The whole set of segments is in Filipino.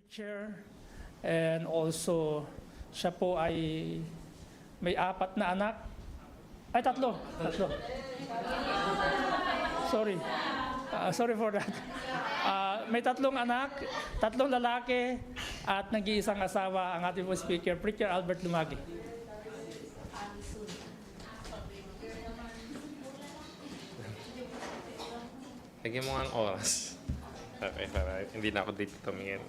preacher, and also siya po ay may 4 na anak. Ay, tatlo. Sorry. Sorry for that. May 3 anak, 3 lalaki, at nag-iisang asawa ang ating po speaker, Preacher Albert Lumagi. Lagyan mo ang oras. Okay, para hindi na ako dito tumingin.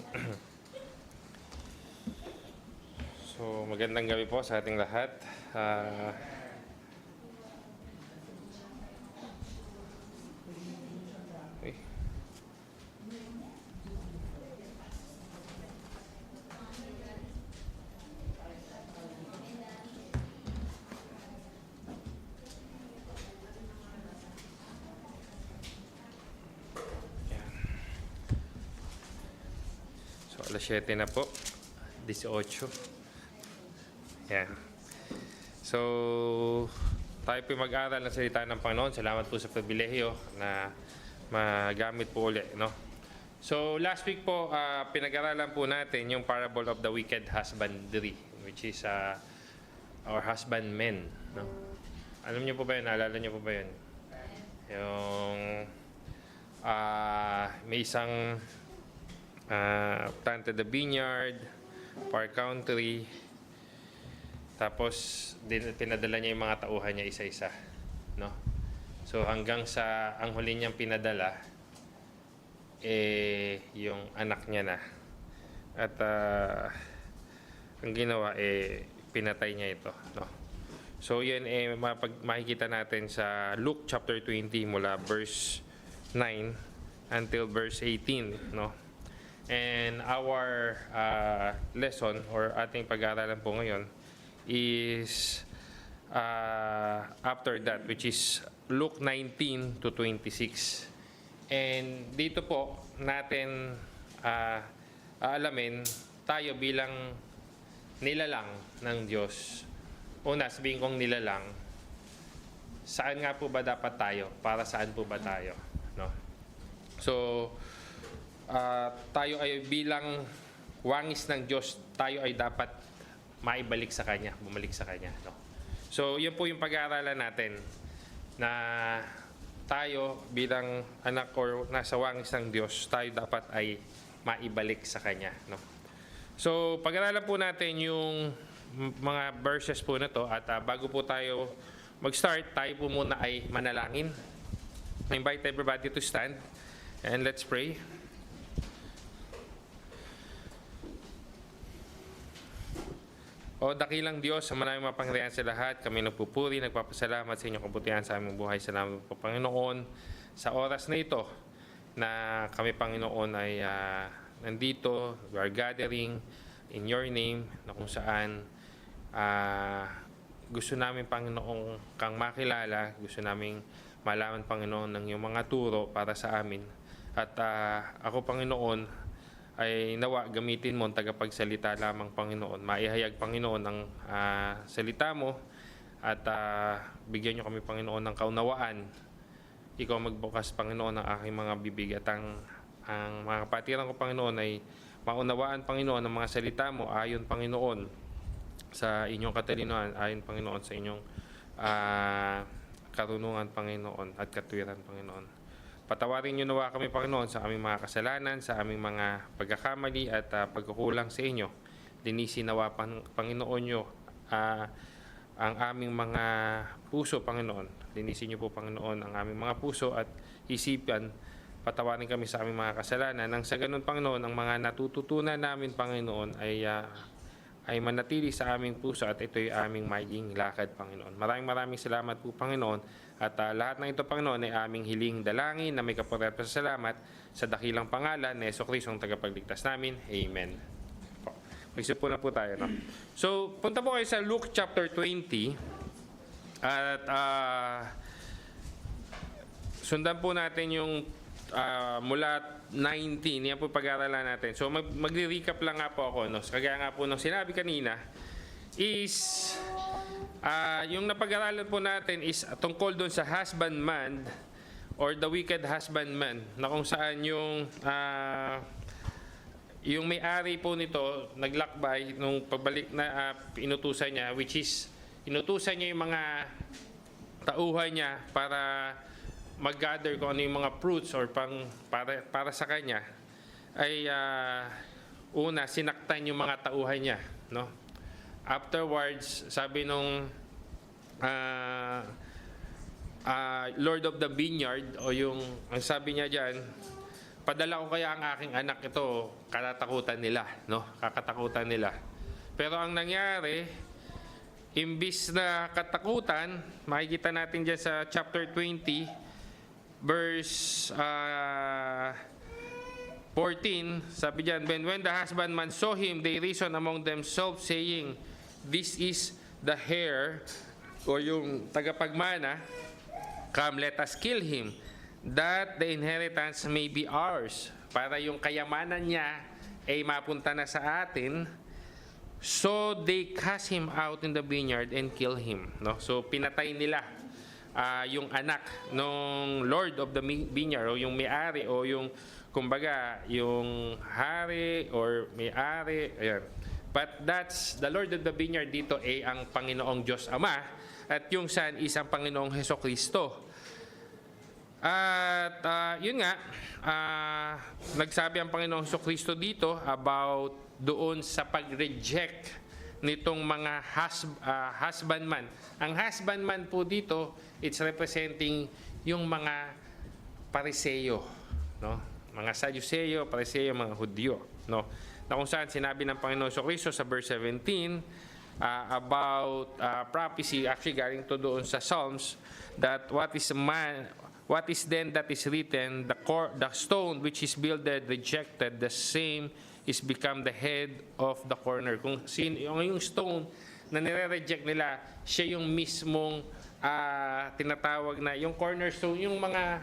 So, magandang gabi po sa ating lahat. Uy. Yan. So, alas 7 na po. 18. Yan. So, tayo po mag-aral ng salita ng Panginoon. Salamat po sa pribilehiyo na magamit po ulit, no? So, last week po, pinag-aralan po natin yung parable of the wicked husbandry, which is our husbandmen, no? Alam niyo po ba yun? Naalala niyo po ba yun? Yung may isang planted the vineyard, far country, tapos pinadala niya yung mga tauhan niya isa-isa, no? So hanggang sa ang huli niyang pinadala yung anak niya na. At ang ginawa pinatay niya ito, no? So yan makikita natin sa Luke chapter 20 mula verse 9 until verse 18, no? And our lesson or ating pag-aaralan po ngayon is after that, which is Luke 19 to 26. And dito po natin aalamin tayo bilang nilalang ng Diyos. Una, sabihin kong nilalang, saan nga po ba dapat tayo? Para saan po ba tayo? No? So, tayo ay bilang wangis ng Diyos, tayo ay dapat maibalik sa Kanya, bumalik sa Kanya. No? So, yun po yung pag-aaralan natin na tayo bilang anak or nasa wangis ng Diyos, tayo dapat ay maibalik sa Kanya. No? So, pag-aaralan po natin yung mga verses po na to at bago po tayo mag-start, tayo po muna ay manalangin. I invite everybody to stand and let's pray. O dakilang Diyos, sa maraming mapangyarihan sa lahat, kami nagpupuri, nagpapasalamat sa inyong kabutihan sa aming buhay. Salamat po, Panginoon, sa oras na ito na kami, Panginoon, ay nandito, we are gathering in your name, na kung saan gusto namin, Panginoon, kang makilala, gusto namin malaman, Panginoon, ng iyong mga turo para sa amin. At ako, Panginoon, ay nawa gamitin mo ang tagapagsalita lamang, Panginoon. Maihayag, Panginoon, ang salita mo at bigyan niyo kami, Panginoon, ng kaunawaan. Ikaw magbukas, Panginoon, ng aking mga bibig at ang mga kapatiran ko, Panginoon, ay maunawaan, Panginoon, ng mga salita mo ayon, Panginoon, sa inyong katalinoan, ayon, Panginoon, sa inyong karunungan, Panginoon, at katwiran, Panginoon. Patawarin niyo nawa kami, Panginoon, sa aming mga kasalanan, sa aming mga pagkakamali at pagkukulang sa inyo. Linisin nawa, Panginoon niyo, ang aming mga puso, Panginoon. Linisin niyo po, Panginoon, ang aming mga puso at isipan. Patawarin kami sa aming mga kasalanan. Nang sa ganun, Panginoon, ang mga natututunan namin, Panginoon, ay manatili sa aming puso at ito'y aming maging lakad, Panginoon. Maraming salamat po, Panginoon. At lahat ng ito, Panginoon, ay aming hiling dalangin na may kapurihan sa salamat sa dakilang pangalan ni Jesucristo ang tagapagligtas namin. Amen. Mag-isip po na po tayo, no? So, punta po kayo sa Luke chapter 20 at sundan po natin yung mula 19, yan po pag-aaralan natin. So, magre-recap lang nga po ako, no? Kagaya nga po nung sinabi kanina, is yung napag-aralan po natin is tungkol doon sa husbandman or the wicked husbandman, na kung saan yung yung may-ari po nito naglakbay nung pagbalik na inutusan niya, which is inutusan niya yung mga tauhan niya para mag-gather kung ano yung mga fruits or para sa kanya, ay una sinaktan yung mga tauhan niya, no? Afterwards, sabi nung Lord of the Vineyard, o ang sabi niya diyan, padala ko kaya ang aking anak, ito katatakutan nila, no? Kakatakutan nila. Pero ang nangyari, imbis na katakutan, makikita natin diyan sa chapter 20 verse 14, sabi diyan, when the husbandman saw him, they reasoned among themselves, saying, this is the heir, o yung tagapagmana, come, let us kill him, that the inheritance may be ours. Para yung kayamanan niya ay mapunta na sa atin. So they cast him out in the vineyard and kill him. No? So pinatay nila yung anak ng Lord of the Vineyard, o yung may-ari, o yung kumbaga yung hari or may-ari. Ayan. But that's the Lord of the Vineyard dito ay ang Panginoong Diyos Ama, at yung Son is ang Panginoong Hesukristo. At yun nga, nagsabi ang Panginoong Hesukristo dito about doon sa pag-reject nitong mga husbandman. Ang husbandman po dito, it's representing yung mga Pariseo, no? Mga Sadduceo, Pariseo, mga Hudyo, no? Na kung saan sinabi ng Panginoong Hesukristo sa verse 17 about prophecy, actually galing to doon sa Psalms, that what is then that is written, the stone which is builded rejected, the same is become the head of the corner. Kung yung stone na nire-reject nila, siya yung mismong tinatawag na yung cornerstone, yung mga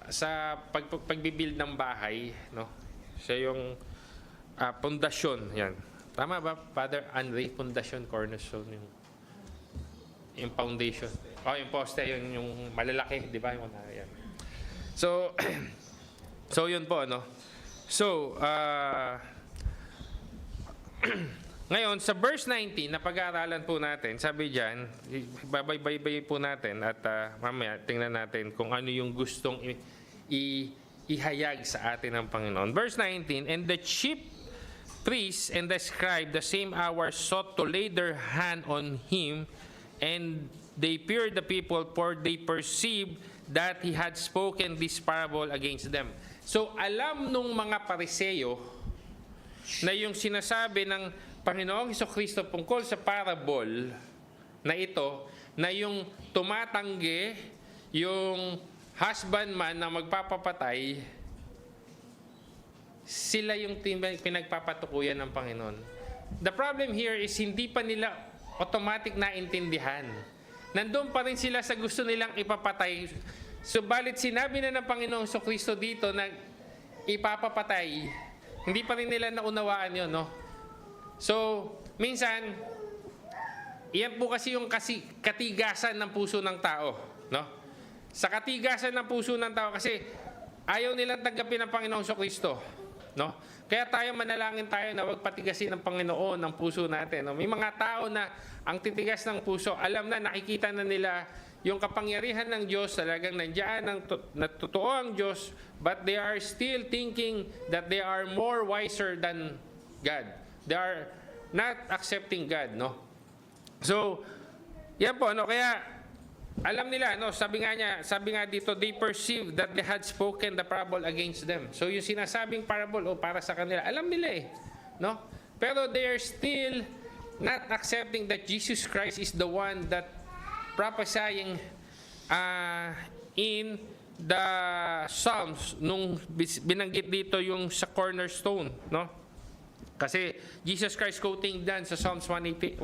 sa pagbibuild ng bahay, no? Siya yung pundasyon, yan. Tama ba, Father Andre? Pundasyon, cornerstone, yung foundation. Oh, yung poste, yung malalaki, di ba? Yan. So, so yun po, no? So, ngayon, sa verse 19, na pag-aaralan po natin, sabi dyan, babay-bay po natin, at mamaya, tingnan natin kung ano yung gustong ihayag sa atin ng Panginoon. Verse 19, and the chief priests and the scribe, the same hour sought to lay their hand on him, and they feared the people, for they perceived that he had spoken this parable against them. So, alam nung mga Pariseo na yung sinasabi ng Panginoong Hesukristo tungkol sa parable na ito, na yung tumatanggi yung husbandman na magpapapatay, sila yung pinagpapatukuyan ng Panginoon. The problem here is hindi pa nila automatic na intindihan. Nandun pa rin sila sa gusto nilang ipapatay. Subalit sinabi na ng Panginoong Hesukristo dito na ipapapatay, hindi pa rin nila naunawaan yun, no? So, minsan, iyan po kasi yung katigasan ng puso ng tao, no? Sa katigasan ng puso ng tao kasi ayaw nilang tanggapin ng Panginoong Hesukristo, no? Kaya tayo manalangin tayo na wag patigasin ng Panginoon ng puso natin. No? May mga tao na ang titigas ng puso, alam na, nakikita na nila yung kapangyarihan ng Diyos, talagang nandiyan na totoo ang Diyos, but they are still thinking that they are more wiser than God. They are not accepting God, no? So, yan po, no? Kaya, alam nila, no? Sabi nga dito, they perceived that they had spoken the parable against them. So, yung sinasabing parable, para sa kanila, alam nila eh, no? Pero they are still not accepting that Jesus Christ is the one that prophesying in the Psalms, nung binanggit dito yung sa cornerstone, no? Kasi Jesus Christ quoting dan sa Psalms 118.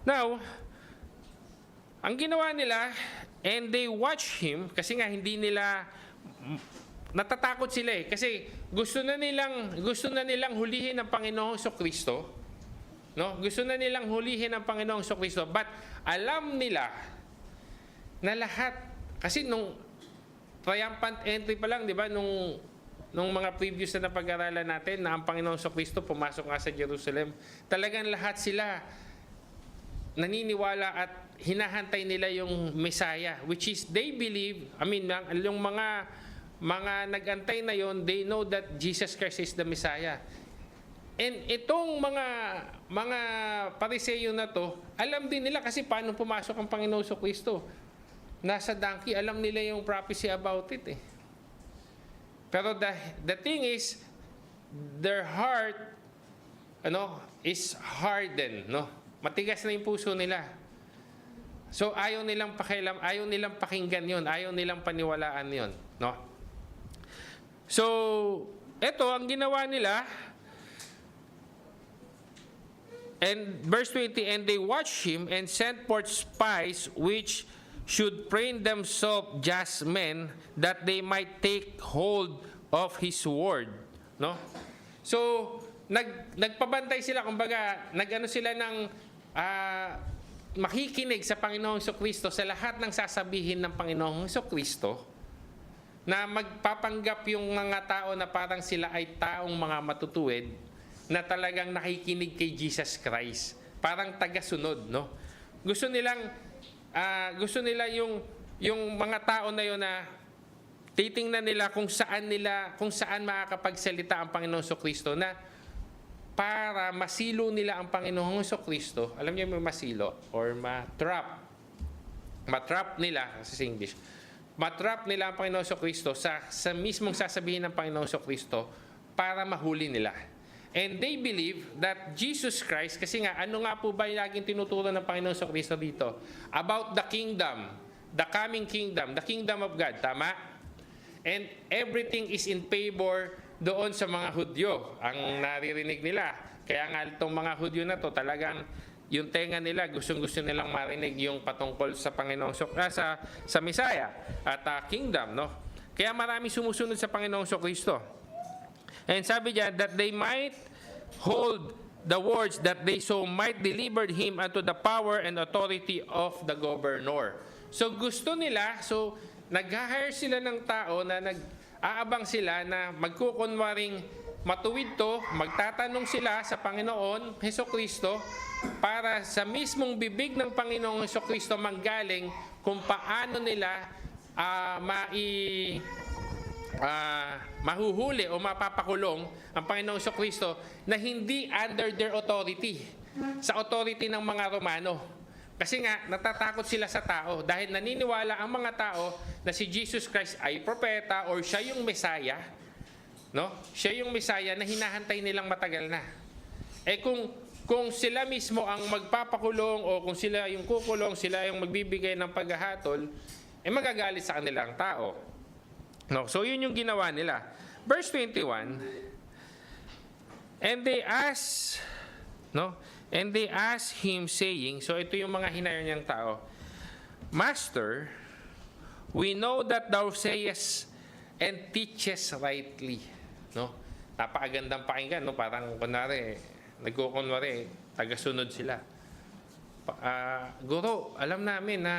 Now, ang ginawa nila, and they watch him, kasi nga hindi nila, natatakot sila eh. Kasi gusto na nilang hulihin ang Panginoong Hesukristo. No? Gusto na nilang hulihin ang Panginoong Hesukristo. But alam nila na lahat, kasi nung triumphant entry pa lang, di ba, nung mga previous na napag-aralan natin na ang Panginoong Kristo pumasok nga sa Jerusalem, talagang lahat sila naniniwala at hinahantay nila yung Messiah, which is they believe, yung mga nag-antay na yon, they know that Jesus Christ is the Messiah. And itong mga Pariseyo na to, alam din nila kasi paano pumasok ang Panginoong Kristo. Nasa donkey, alam nila yung prophecy about it eh. Pero the thing is, their heart is hardened, no? Matigas na yung puso nila. So ayaw nilang pakialam, ayaw nilang pakinggan yon, ayaw nilang paniwalaan yon, no? So eto ang ginawa nila. And verse 20, and they watched him and sent forth spies which should train themselves just men, that they might take hold of his word. No? So, nagpabantay sila, kumbaga, nag-ano sila ng makikinig sa Panginoong Kristo sa lahat ng sasabihin ng Panginoong Kristo, na magpapanggap yung mga tao na parang sila ay taong mga matutuwid, na talagang nakikinig kay Jesus Christ. Parang taga-sunod, no? Gusto nila yung mga tao na yun na titingnan nila kung saan makakapagsalita ang Panginoong Kristo, na para masilo nila ang Panginoong Kristo. Alam niyo may masilo or matrap. Matrap nila sa English. Matrap nila ang Panginoong Kristo sa mismong sasabihin ng Panginoong Kristo para mahuli nila. And they believe that Jesus Christ, kasi nga, ano nga po ba yung laging tinuturo ng Panginoon Kristo dito? About the kingdom, the coming kingdom, the kingdom of God, tama? And everything is in favor doon sa mga Hudyo, ang naririnig nila. Kaya nga itong mga Hudyo na to, talagang yung tenga nila, gustong-gusto nilang marinig yung patungkol sa Panginoong sa Messiah at kingdom, no? Kaya marami sumusunod sa Panginoong Kristo. And sabi niya, that they might hold the words that they so might deliver him unto the power and authority of the governor. So gusto nila, so nag-hire sila ng tao na nag-aabang sila na magkukunwaring matuwid to, magtatanong sila sa Panginoon Hesukristo para sa mismong bibig ng Panginoong Hesukristo manggaling kung paano nila mahuhuli o mapapakulong ang Panginoong Kristo na hindi under their authority, sa authority ng mga Romano. Kasi nga, natatakot sila sa tao dahil naniniwala ang mga tao na si Jesus Christ ay propeta or siya yung Messiah, no? Siya yung Messiah na hinahantay nilang matagal na. Eh kung sila mismo ang magpapakulong o kung sila yung kukulong, sila yung magbibigay ng paghahatol, eh magagalit sa kanila ang tao. No, so yun yung ginawa nila. Verse 21, and they asked him saying, so ito yung mga hinayon niyang tao, Master, we know that thou sayest and teachest rightly. No? Napakagandang pakinggan, no? Parang nagkukunwari, tagasunod sila. Guro, alam namin na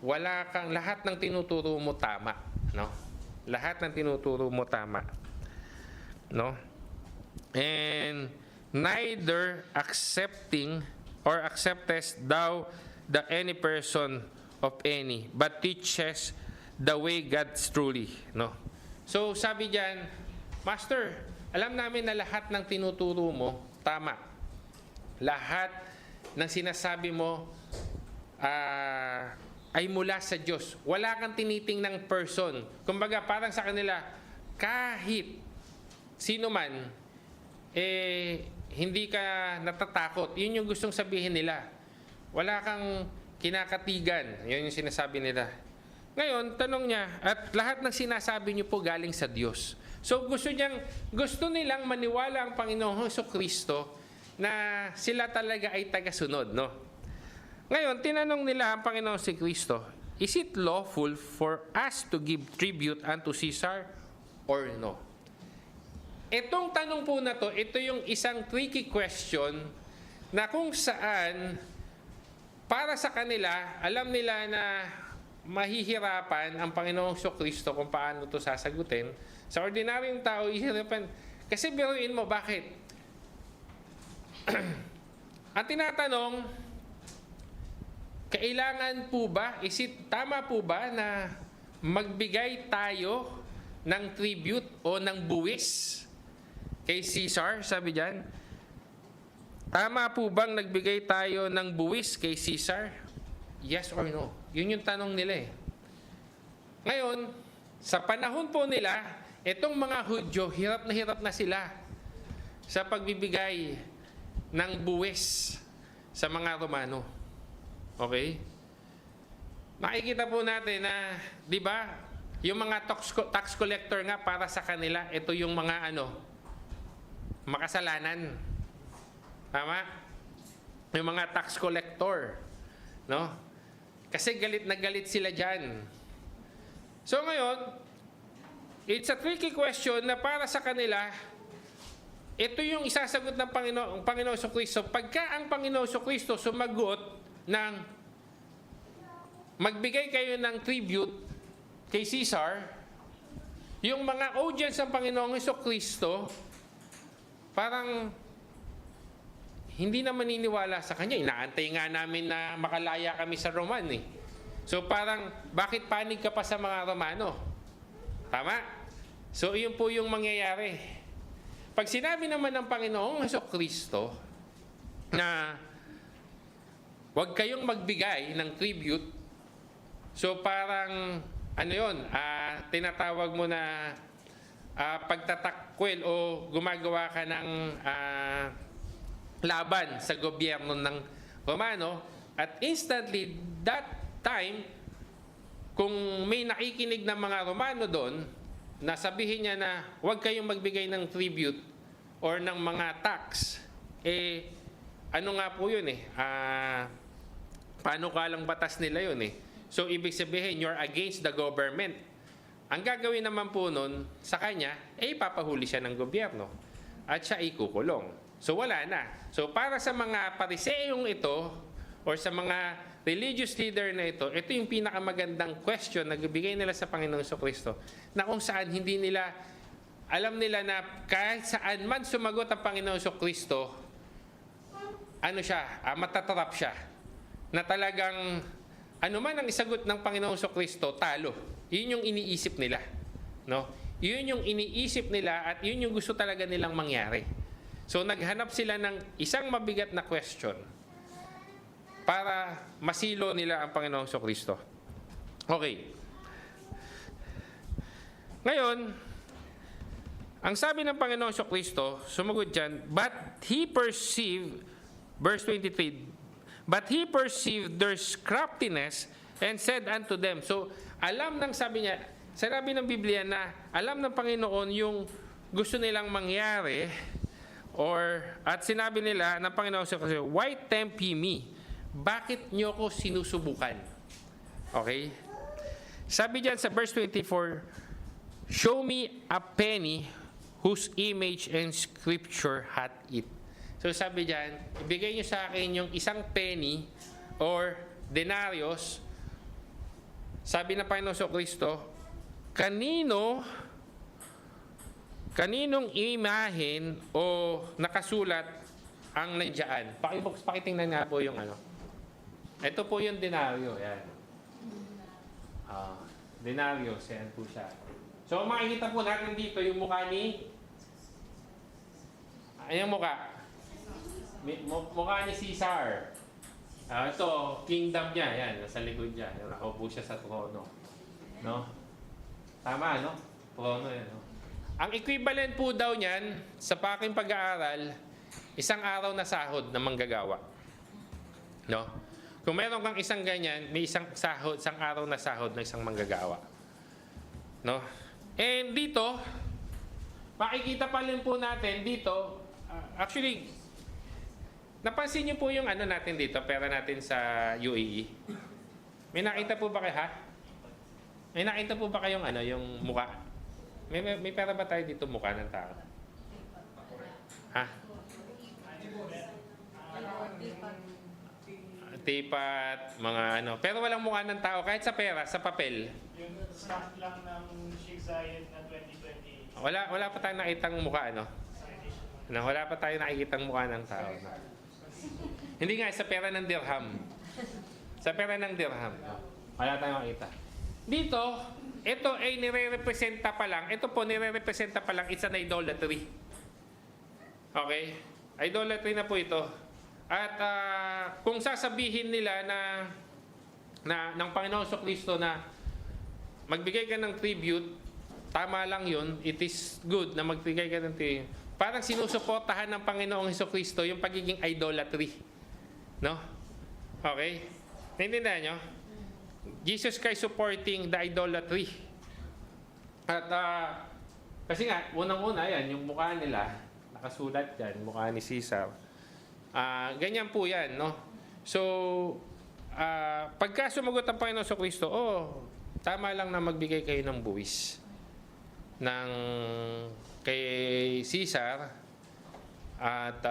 wala kang, lahat ng tinuturo mo tama, no? Lahat ng tinuturo mo tama, no? And neither acceptest thou any person of any, but teaches the way God's truly, no? So sabi diyan, Master, alam namin na lahat ng tinuturo mo tama. Lahat ng sinasabi mo ay mula sa Diyos. Wala kang tinitingnang person. Kumbaga, parang sa kanila, kahit sino man, hindi ka natatakot. Yun yung gustong sabihin nila. Wala kang kinakatigan. Yun yung sinasabi nila. Ngayon, tanong niya, at lahat ng sinasabi niyo po galing sa Diyos. So, gusto nilang maniwala ang Panginoong Kristo na sila talaga ay tagasunod, no? Ngayon, tinanong nila ang Panginoon si Kristo, is it lawful for us to give tribute unto Caesar or no? Itong tanong po na to, ito yung isang tricky question na kung saan para sa kanila, alam nila na mahihirapan ang Panginoong Kristo kung paano to sasagutin. Sa ordinaryong tao, ihirapan. Kasi biruin mo, bakit? Ang tinatanong, kailangan po ba, tama po ba na magbigay tayo ng tribute o ng buwis kay Caesar? Sabi diyan, tama po bang nagbigay tayo ng buwis kay Caesar? Yes or no? Yun yung tanong nila eh. Ngayon, sa panahon po nila, itong mga Hudyo, hirap na sila sa pagbibigay ng buwis sa mga Romano. Okay? Makikita po natin na, di ba, yung mga tax collector nga para sa kanila, ito yung mga makasalanan. Tama? Yung mga tax collector. No? Kasi galit na galit sila dyan. So ngayon, it's a tricky question na para sa kanila, ito yung isasagot ng Panginoon Kristo. Pagka ang Panginoon Kristo sumagot ng magbigay kayo ng tribute kay Caesar, yung mga audience ng Panginoong Kristo, parang hindi na maniniwala sa kanya. Inaantay nga namin na makalaya kami sa Roman eh. So parang, bakit panig ka pa sa mga Romano? Tama? So yun po yung mangyayari. Pag sinabi naman ng Panginoong Kristo na huwag kayong magbigay ng tribute, so parang tinatawag mo na pagtatakwil o gumagawa ka ng laban sa gobyerno ng Romano, at instantly that time, kung may nakikinig ng mga Romano doon, na sabihin niya na huwag kayong magbigay ng tribute or ng mga tax, ano nga po yun panukalang batas nila yun So, ibig sabihin, you're against the government. Ang gagawin naman po nun sa kanya, ipapahuli siya ng gobyerno at siya ikukulong. So, wala na. So, para sa mga pariseyong ito or sa mga religious leader na ito yung pinakamagandang question na bigay nila sa Panginoong Kristo, na kung saan hindi nila, alam nila na kahit saan man sumagot ang Panginoong Kristo, matatrap siya. Na talagang, man ang isagot ng Panginoong Kristo, talo. Yun yung iniisip nila. No? Yun yung iniisip nila at yun yung gusto talaga nilang mangyari. So, naghanap sila ng isang mabigat na question para masilo nila ang Panginoong Kristo. Okay. Ngayon, ang sabi ng Panginoong Kristo, sumagot dyan, but he perceived, verse 23, but he perceived their craftiness and said unto them. So, alam ng sabi niya, sinabi ng Biblia na alam ng Panginoon yung gusto nilang mangyari, at sinabi nila ng Panginoong Kristo, why tempt ye me? Bakit nyo ko sinusubukan? Okay? Sabi dyan sa verse 24, show me a penny whose image and scripture hath it. So sabi dyan, ibigay nyo sa akin yung isang penny or denarios. Sabi na Panginoon Kristo, kaninong imahen o nakasulat ang nandiyan? Pakitingnan nga po yung Ito po yung denaryo. Yan. Denaryo. Yan po siya. So, makikita po natin dito yung mukha ni... Ayan mukha. Mukha ni Caesar. Ito, kingdom niya. Yan, nasa likod niya. Nakaupo siya sa trono. No? Tama, no? Trono yan. No? Ang equivalent po daw niyan, sa aking pag-aaral, isang araw na sahod na manggagawa. No? Kung meron kang isang ganyan, may isang araw na sahod na isang manggagawa. No? And dito, makikita pa rin po natin dito, actually, napansin niyo po yung natin dito, pera natin sa UAE. May nakita po ba kayo, ha? May nakita po ba kayong yung mukha? May pera ba tayo dito mukha ng tao? Ha? teapot, mga ano. Pero walang mukha ng tao, kahit sa pera, sa papel. Yung stock lang ng Sheikh Zayed na 2020 Wala pa tayong nakitang mukha, no? sa edition. Wala pa tayong nakikitang mukha ng tao. No? Hindi nga, sa pera ng dirham. Sa pera ng dirham. No? Wala tayong makita. Dito, ito ay nire-representa pa lang. Ito po, nire-representa pa lang. It's an idolatry. Okay? Idolatry na po ito. At kung sasabihin nila na ng Panginoon Kristo na magbigay ka ng tribute, tama lang yun. It is good na magbigay ka ng tribute. Parang sinusuportahan ng Panginoong Kristo yung pagiging idolatry. No? Okay? Naintindihan nyo? Jesus Christ supporting the idolatry. At kasi nga, unang-una yan, yung mukha nila, nakasulat yan, mukha ni Caesar. Ganyan po yan, no? So, pagka sumagot ang Panginoon Kristo, tama lang na magbigay kayo ng buwis ng kay Caesar at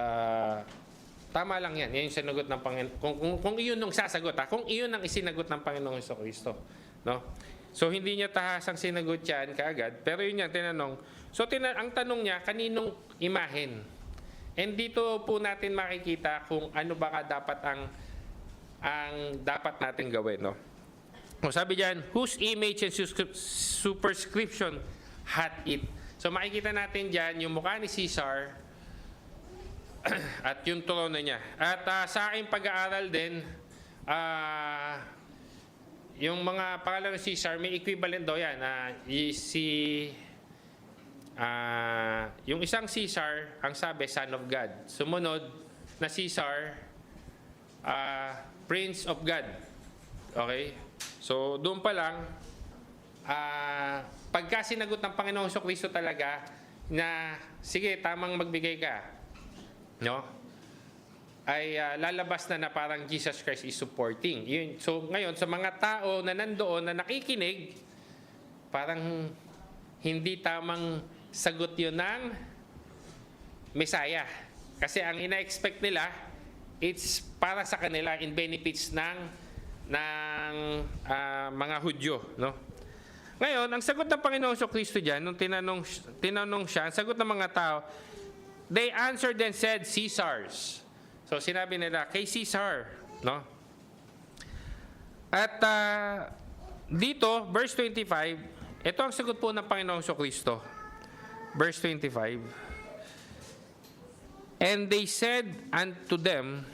tama lang yan. Yan yung sinagot ng Panginoon. Kung iyon ang sasagot, kung iyon ang isinagot ng Panginoong Kristo, no? So, hindi niya tahasang sinagot yan kaagad, pero yun yan, tinanong. So, ang tanong niya, kaninong imahen? And dito po natin makikita kung ano baka dapat ang dapat natin gawin, no? So, sabi diyan, whose image and superscription had it? So makikita natin diyan yung mukha ni Caesar at yung trono niya. At sa aking pag-aaral din, yung mga pangalan ng Caesar, may equivalent daw yan. Yung isang Caesar, ang sabi, Son of God. Sumunod na Caesar, Prince of God. Okay? So, doon pa lang, pagka sinagot ng Panginoong Kristo talaga na, sige, tamang magbigay ka, no? Ay lalabas na parang Jesus Christ is supporting. So, ngayon, sa mga tao na nandoon na nakikinig, parang hindi tamang sagot yun ng Messiah. Kasi ang ina-expect nila, it's para sa kanila in benefits ng mga Hudyo, no? Ngayon, ang sagot ng Panginoong Kristo diyan nung tinanong siya, ang sagot ng mga tao, they answered and said, Caesar's. So sinabi nila, kay Caesar, no? At dito, verse 25, ito ang sagot po ng Panginoong Kristo. Verse 25, and they said unto them,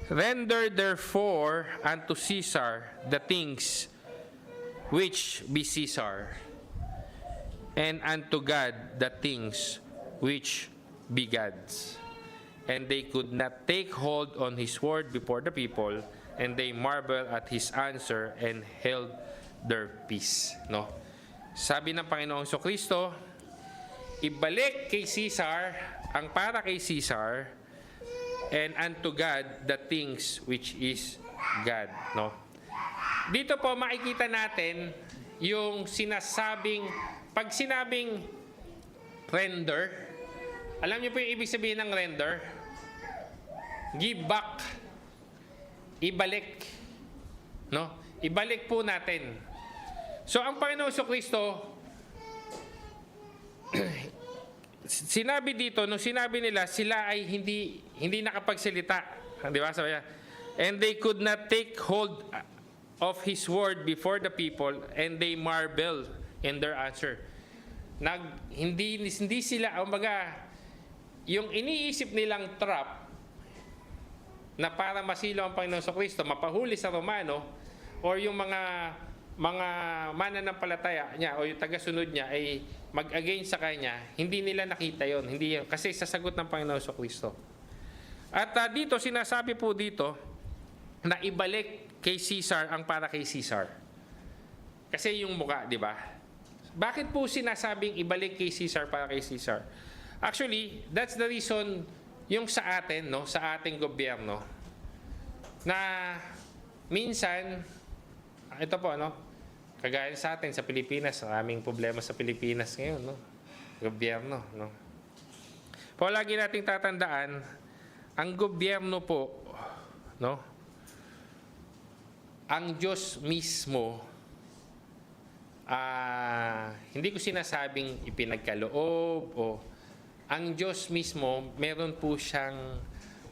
render therefore unto Caesar the things which be Caesar, and unto God the things which be God's. And they could not take hold on his word before the people, and they marveled at his answer and held their peace. No? Sabi ng Panginoong Kristo, ibalik kay Caesar ang para kay Caesar, and unto God the things which is God. No? Dito po makikita natin yung sinasabing, pag sinabing render, alam niyo po yung ibig sabihin ng render? Give back. Ibalik. No? Ibalik po natin. So, ang Panginoon Kristo, sinabi dito, nung sinabi nila, sila ay hindi nakapagsalita. Di ba? Sabi niya, and they could not take hold of his word before the people, and they marvel in their answer. Hindi sila, yung iniisip nilang trap na para masilaw ang Panginoon Kristo, mapahuli sa Romano, or yung mga mananampalataya niya o yung tagasunod niya ay mag-against sa kanya, hindi nila nakita yon, kasi sasagot ng Panginoon Kristo. At dito, sinasabi po dito na ibalik kay Caesar ang para kay Caesar. Kasi yung mukha, di ba? Bakit po sinasabing ibalik kay Caesar para kay Caesar? Actually, that's the reason yung sa atin, no, sa ating gobyerno, na minsan, ito po, no, kagaya sa atin sa Pilipinas, maraming problema sa Pilipinas ngayon, no, gobyerno, no. Po lagi nating tatandaan, ang gobyerno po, no? Ang Diyos mismo, hindi ko sinasabing ipinagkaloob o ang Diyos mismo, meron po siyang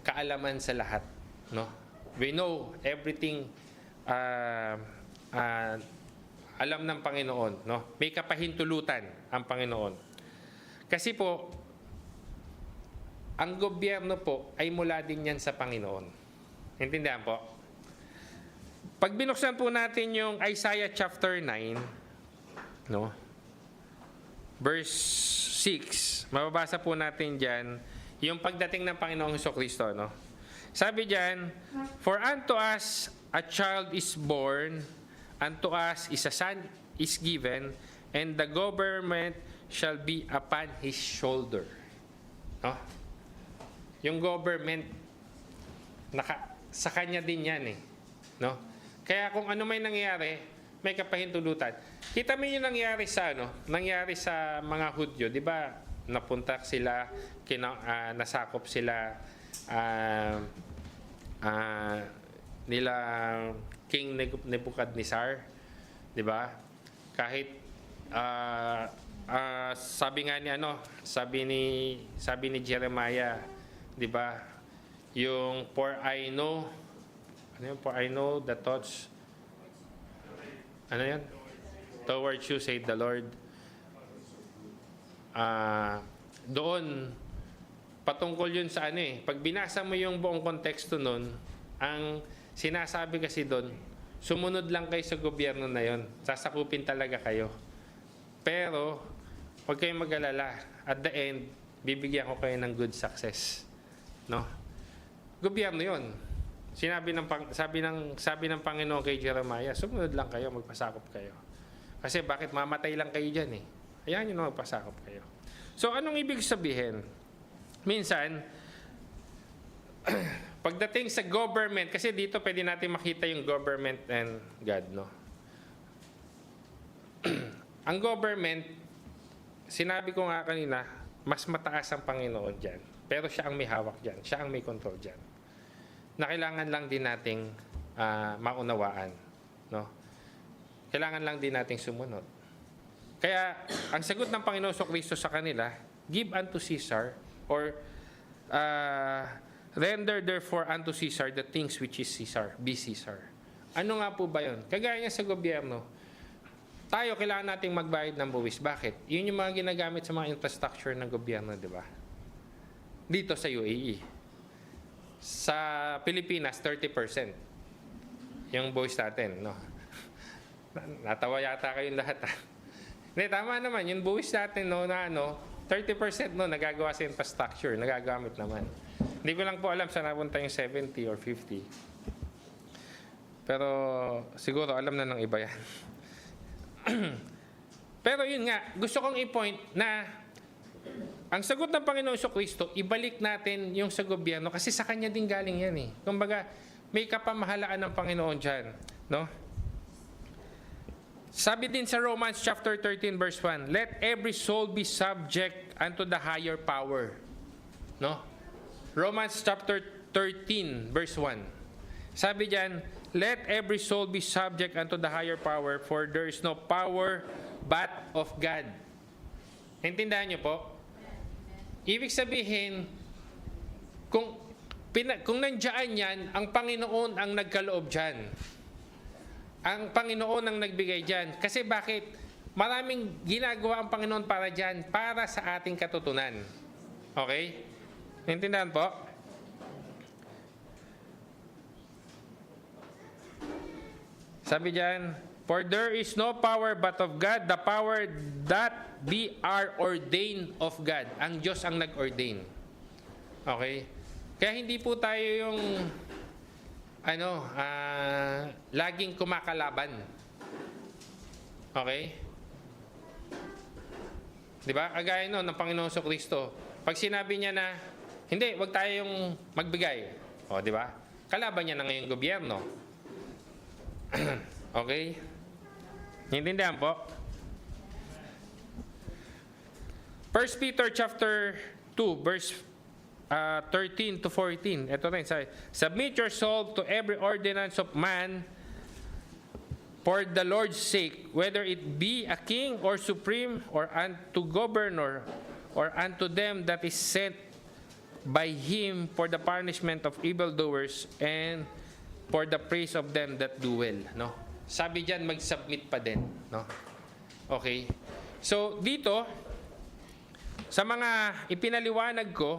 kaalaman sa lahat, no? We know everything, alam ng Panginoon, no? May kapahintulutan ang Panginoon. Kasi po, ang gobyerno po ay mula din yan sa Panginoon. Intindihan po? Pag binuksan po natin yung Isaiah chapter 9, no? Verse 6, mababasa po natin dyan yung pagdating ng Panginoong Jesucristo, no? Sabi dyan, "For unto us a child is born, unto us is a son is given, and the government shall be upon his shoulder." No? Yung government, sa kanya din yan eh. No? Kaya kung ano may nangyari, may kapahintulutan. Kita mo yung nangyari sa nangyari sa mga Hudyo, 'di ba? Napunta sila, nasakop sila nila King Nebuchadnezzar, 'di ba? Kahit sabi nga ni sabi ni Jeremiah, 'di ba? Yung for I know the thoughts towards you, said the Lord. Doon patungkol yun sa pag binasa mo yung buong konteksto nun, ang sinasabi kasi doon, sumunod lang kayo sa gobyerno na yon, sasakupin talaga kayo. Pero huwag kayong mag-alala, at the end bibigyan ko kayo ng good success, no? Gobyerno yon. Sabi ng Panginoon kay Jeremiah, sumunod lang kayo, magpasakop kayo. Kasi bakit mamatay lang kayo dyan eh. Ayan yun, magpasakop kayo. So anong ibig sabihin? Minsan, pagdating sa government, kasi dito pwede natin makita yung government and God, no? Ang government, sinabi ko nga kanina, mas mataas ang Panginoon dyan. Pero siya ang may hawak dyan. Siya ang may control dyan. Na kailangan lang din nating maunawaan, no? Kailangan lang din nating sumunod. Kaya ang sagot ng Panginoon Jesucristo sa kanila, give unto Caesar, or render therefore unto Caesar the things which is Caesar, be Caesar. Ano nga po ba yun? Kagaya niya sa gobyerno, tayo kailangan nating magbayad ng buwis. Bakit? Yun yung mga ginagamit sa mga infrastructure ng gobyerno, di ba? Dito sa UAE. Sa Pilipinas, 30% yung buwis natin, no? Natawa yata kayong lahat, ha? Hindi, tama naman. Yung buwis natin, no, 30% no, nagagawa sa infrastructure, nagagamit naman. Hindi ko lang po alam saan napunta yung 70 or 50. Pero siguro alam na ng iba yan. Pero yun nga, gusto kong i-point na ang sagot ng Panginoon Jesucristo, ibalik natin yung sa gobyerno kasi sa Kanya din galing yan eh. Kumbaga, may kapamahalaan ng Panginoon dyan. No? Sabi din sa Romans chapter 13 verse 1, let every soul be subject unto the higher power. No? Romans chapter 13 verse 1. Sabi diyan, let every soul be subject unto the higher power, for there is no power but of God. Intindihan niyo po? Ibig sabihin, kung nandiyan yan, ang Panginoon ang nagkaloob dyan. Ang Panginoon ang nagbigay dyan. Kasi bakit? Maraming ginagawa ang Panginoon para dyan, para sa ating katutunan. Okay? Intindihan po? Sabi dyan, for there is no power but of God, the power that we are ordained of God. Ang Diyos ang nag-ordain. Okay? Kaya hindi po tayo yung laging kumakalaban. Okay? Di ba? Kagaya ng Panginoon Jesucristo. Pag sinabi niya na, hindi, wag tayong magbigay. O, di ba? Kalaban niya na ngayong gobyerno. Okay? Naintindihan po? 1 Peter chapter 2 verse 13 to 14. Ito rin, sabi, submit yourself to every ordinance of man for the Lord's sake, whether it be a king or supreme, or unto governor, or unto them that is sent by him for the punishment of evildoers and for the praise of them that do well. No? Sabi dyan, mag-submit pa din. No? Okay? So, dito, sa mga ipinaliwanag ko,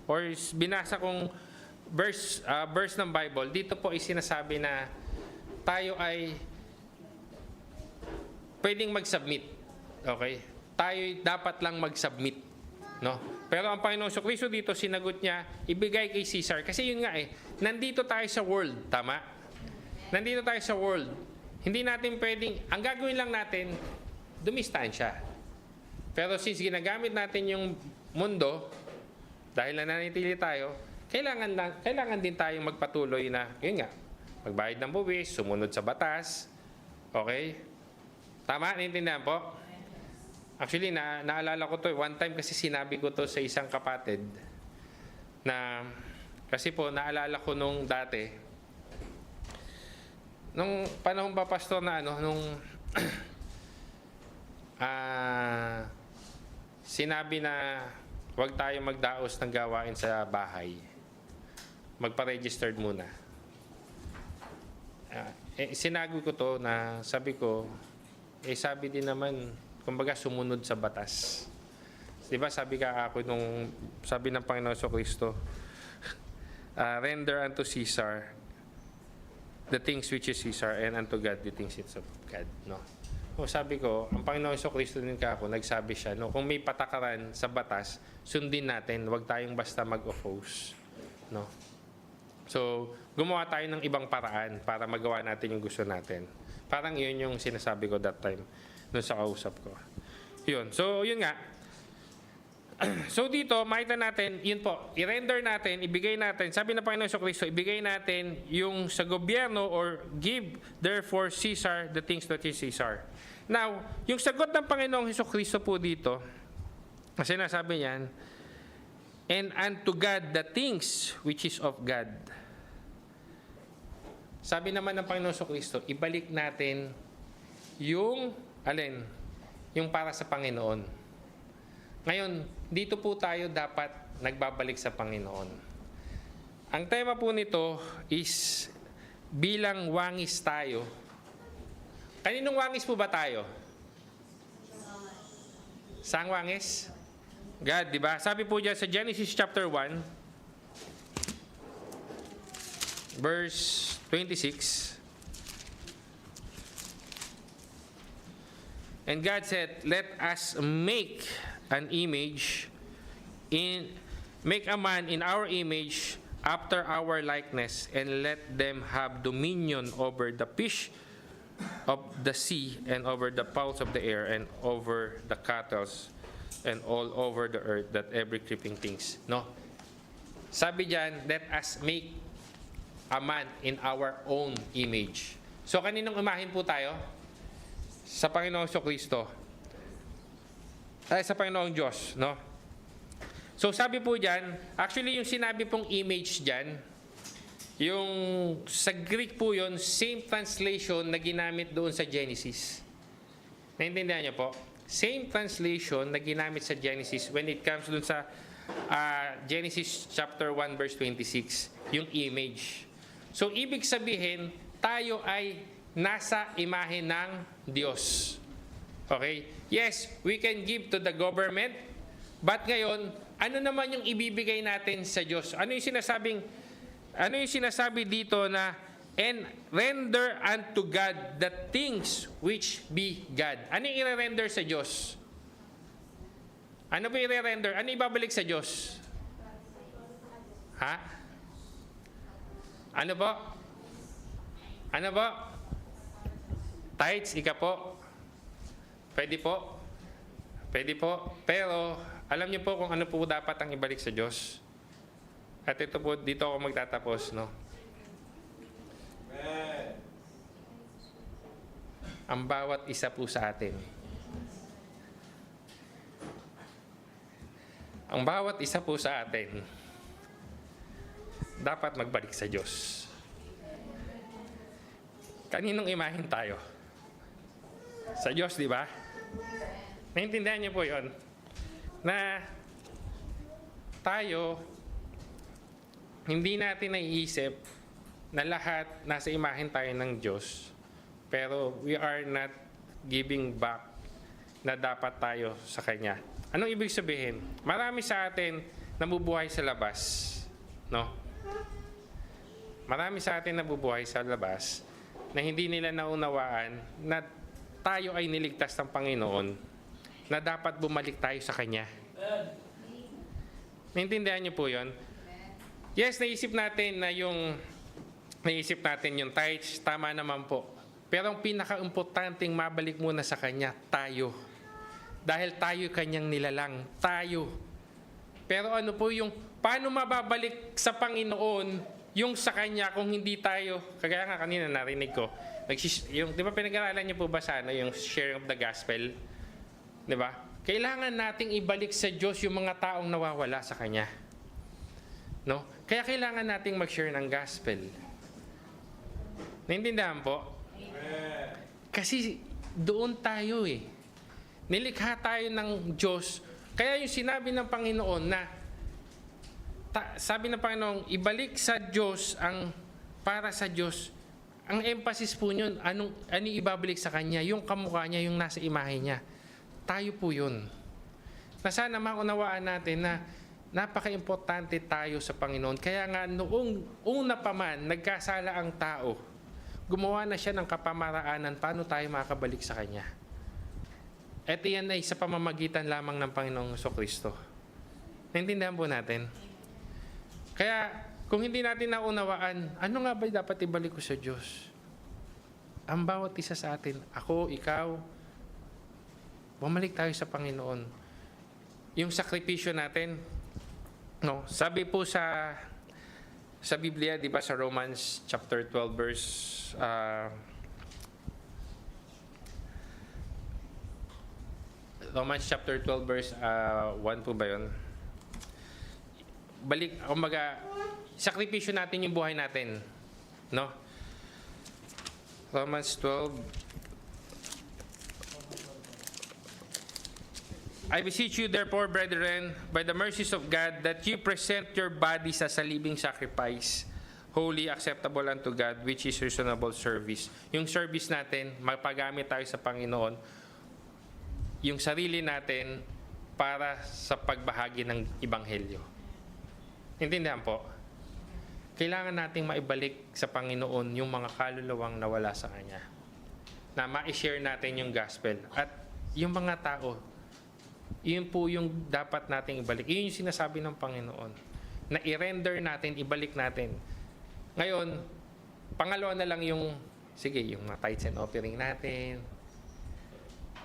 or binasa kong verse ng Bible, dito po sinasabi na tayo ay pwedeng mag-submit. Okay? Tayo dapat lang mag-submit. No? Pero ang Panginoong Kristo dito, sinagot niya, ibigay kay Caesar. Kasi yun nga nandito tayo sa world, tama? Nandito tayo sa world. Hindi natin pwedeng, ang gagawin lang natin, dumistansya. Pero since ginagamit natin yung mundo, dahil nananatili tayo, kailangan din tayong magpatuloy na, yun nga, magbayad ng buwis, sumunod sa batas. Okay? Tama? Naintindihan po? Actually, naalala ko to. One time kasi sinabi ko to sa isang kapatid na, kasi po, naalala ko nung dati, nung panahon pa pastor na sinabi na huwag tayo magdaos ng gawain sa bahay. Magpa-registered muna. Sinabi ko to na sabi ko, sabi din naman, kumbaga sumunod sa batas. Di ba sabi sabi ng Panginoon Kristo, render unto Caesar the things which is Caesar, and unto God the things which is of God. No? O sabi ko, ang Panginoon Kristo din nagsabi siya, no, kung may patakaran sa batas, sundin natin, huwag tayong basta mag-oppose. No? So, gumawa tayo ng ibang paraan para magawa natin yung gusto natin. Parang yun yung sinasabi ko that time, dun sa kausap ko. Yun. So, yun nga. So, dito, makita natin, yun po, i-render natin, ibigay natin, sabi ng Panginoon Kristo, ibigay natin yung sa gobyerno, or give therefore Caesar the things that is Caesar. Now, yung sagot ng Panginoong Kristo po dito, kasi nasabi niyan, and unto God the things which is of God. Sabi naman ng Panginoong Kristo, ibalik natin yung, alin, yung para sa Panginoon. Ngayon, dito po tayo dapat nagbabalik sa Panginoon. Ang tema po nito is bilang wangis tayo. Kaninong wangis po ba tayo? Saang wangis? God, di ba? Sabi po diyan sa Genesis chapter 1, verse 26. And God said, let us make an image, make a man in our image, after our likeness, and let them have dominion over the fish of the sea, and over the fowls of the air, and over the cattle, and all over the earth, that every creeping things. No? Sabi diyan, let us make a man in our own image. So, kaninong imahin po tayo? Sa Panginoong Kristo. Sa Panginoong Diyos, no? So, sabi po diyan, actually yung sinabi pong image diyan, yung sa Greek po yun, same translation na ginamit doon sa Genesis. Naintindihan niyo po? Same translation na ginamit sa Genesis when it comes doon sa Genesis chapter 1 verse 26, yung image. So, ibig sabihin, tayo ay nasa imahe ng Diyos. Okay? Yes, we can give to the government, but ngayon, ano naman yung ibibigay natin sa Diyos? Ano yung sinasabi dito na, and render unto God the things which be God. Ano yung i-render sa Diyos? Ano ba i-render? Ano ibabalik sa Diyos? Ha? Ano ba? Ano ba? Tithes, ika po. Pwede po. Pwede po. Pero, alam niyo po kung ano po dapat ang ibalik sa Diyos. At ito po, dito ako magtatapos, no? Amen. Ang bawat isa po sa atin. Ang bawat isa po sa atin dapat magbalik sa Diyos. Kaninong imahin tayo? Sa Diyos, di ba? Naintindihan niyo po yon na tayo, hindi natin naiisip na lahat nasa imahin tayo ng Diyos, pero we are not giving back na dapat tayo sa Kanya. Anong ibig sabihin? Marami sa atin nabubuhay sa labas, no? Marami sa atin nabubuhay sa labas na hindi nila naunawaan na tayo ay niligtas ng Panginoon, na dapat bumalik tayo sa Kanya. Naintindihan niyo po yun? Yes, naisip natin yung tithes, tama naman po. Pero ang pinaka-importanting mabalik muna sa Kanya, tayo. Dahil tayo Kanyang nilalang, tayo. Pero ano po yung, paano mababalik sa Panginoon yung sa Kanya kung hindi tayo, kagaya nga kanina narinig ko, di ba pinag-aralan niyo po ba sana yung sharing of the gospel? Di ba? Kailangan nating ibalik sa Diyos yung mga taong nawawala sa Kanya. No? Kaya kailangan nating mag-share ng gospel. Naintindihan po? Kasi doon tayo eh. Nilikha tayo ng Diyos. Kaya yung sinabi ng Panginoon na sabi ng Panginoon, ibalik sa Diyos ang para sa Diyos. Ang emphasis po yun, ano ibabalik sa Kanya? Yung kamukha niya, yung nasa imahe niya. Tayo po yun. Na sana maunawaan natin na napaka-importante tayo sa Panginoon. Kaya nga noong una pa man, nagkasala ang tao, gumawa na siya ng kapamaraanan paano tayo makakabalik sa Kanya. At iyan ay sa pamamagitan lamang ng Panginoong Jesucristo. Naintindihan po natin? Kaya, kung hindi natin naunawaan, ano nga ba dapat ibalik ko sa Diyos? Ang bawat isa sa atin, ako, ikaw, bumalik tayo sa Panginoon. Yung sakripisyo natin, no, sabi po sa Biblia, di ba sa Romans chapter 12 verse Romans chapter 12 verse 1 po ba yun? Balik, kumbaga, sakripisyo natin yung buhay natin. No? Romans 12. I beseech you therefore, brethren, by the mercies of God, that you present your bodies as a living sacrifice, holy, acceptable unto God, which is reasonable service. Yung service natin, magpagamit tayo sa Panginoon, yung sarili natin para sa pagbahagi ng Ebanghelyo. Intindihan po? Kailangan nating maibalik sa Panginoon yung mga kaluluwang nawala sa Kanya. Na ma-share natin yung gospel. At yung mga tao, yun po yung dapat nating ibalik. Yun yung sinasabi ng Panginoon. Na i-render natin, ibalik natin. Ngayon, pangalawa na lang yung, sige, yung mga tithes and offering natin.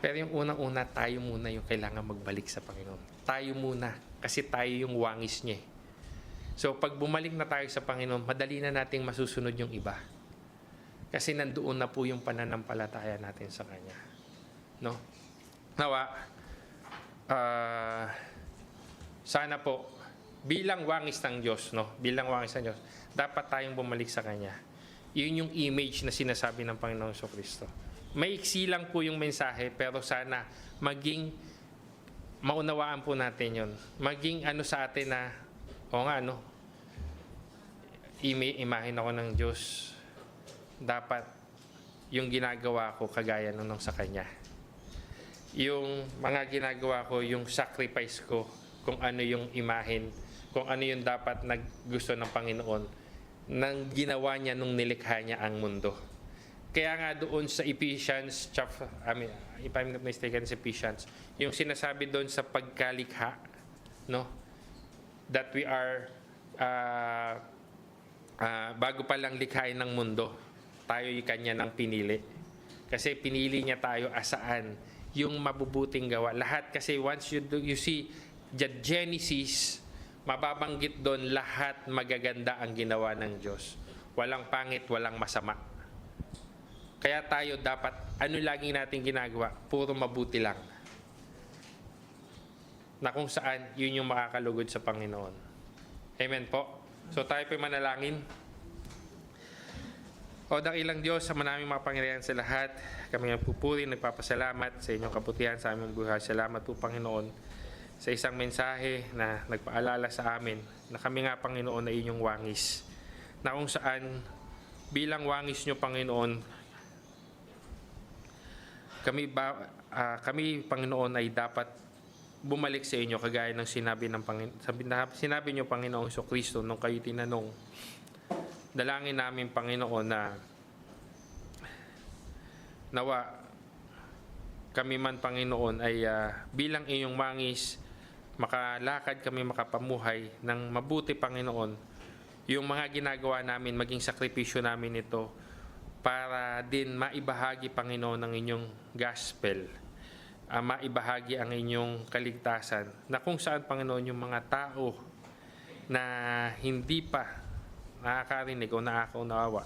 Pero yung unang-una, tayo muna yung kailangan magbalik sa Panginoon. Tayo muna. Kasi tayo yung wangis niya. So, pag bumalik na tayo sa Panginoon, madali na nating masusunod yung iba. Kasi nandoon na po yung pananampalataya natin sa Kanya. No? Nawa, sana po, bilang wangis ng Diyos, no? Bilang wangis ng Diyos, dapat tayong bumalik sa Kanya. Yun yung image na sinasabi ng Panginoong Jesucristo. Maiksi lang po yung mensahe, pero sana maging maunawaan po natin yun. Maging ano sa atin na, o nga, ano, imahin ako ng Diyos. Dapat yung ginagawa ko kagaya nung sa Kanya. Yung mga ginagawa ko, yung sacrifice ko, kung ano yung imahin, kung ano yung dapat na gusto ng Panginoon, nang ginawa niya nung nilikha niya ang mundo. Kaya nga doon sa Ephesians, if I'm not mistaken, sa Ephesians, yung sinasabi doon sa pagkalikha, no? That we are, bago pa lang likhain ng mundo, tayo yung Kanya nang pinili. Kasi pinili niya tayo asaan, yung mabubuting gawa. Lahat kasi once you see the Genesis, mababanggit doon lahat magaganda ang ginawa ng Diyos. Walang pangit, walang masama. Kaya tayo dapat, ano lagi natin ginagawa? Puro mabuti lang. Na kung saan, yun yung makakalugod sa Panginoon. Amen po? So tayo po'y manalangin. O dakilang Diyos, sa manaming makapangyarihan sa lahat, kami ang pupuri, nagpapasalamat sa inyong kabutihan sa aming buhay. Salamat po, Panginoon, sa isang mensahe na nagpaalala sa amin na kami nga, Panginoon, ay inyong wangis. Na kung saan, bilang wangis nyo, Panginoon, kami, Panginoon, ay dapat bumalik sa inyo kagaya ng sinabi nyo, Panginoong Kristo, nung kayo tinanong. Dalangin namin, Panginoon, na nawa kami man, Panginoon, ay bilang iyong mangis, makalakad kami, makapamuhay ng mabuti, Panginoon. Yung mga ginagawa namin, maging sakripisyo namin ito para din maibahagi, Panginoon, ng inyong gospel. Maibahagi ang inyong kaligtasan na kung saan, Panginoon, yung mga tao na hindi pa nakakarinig o nakakaunawa,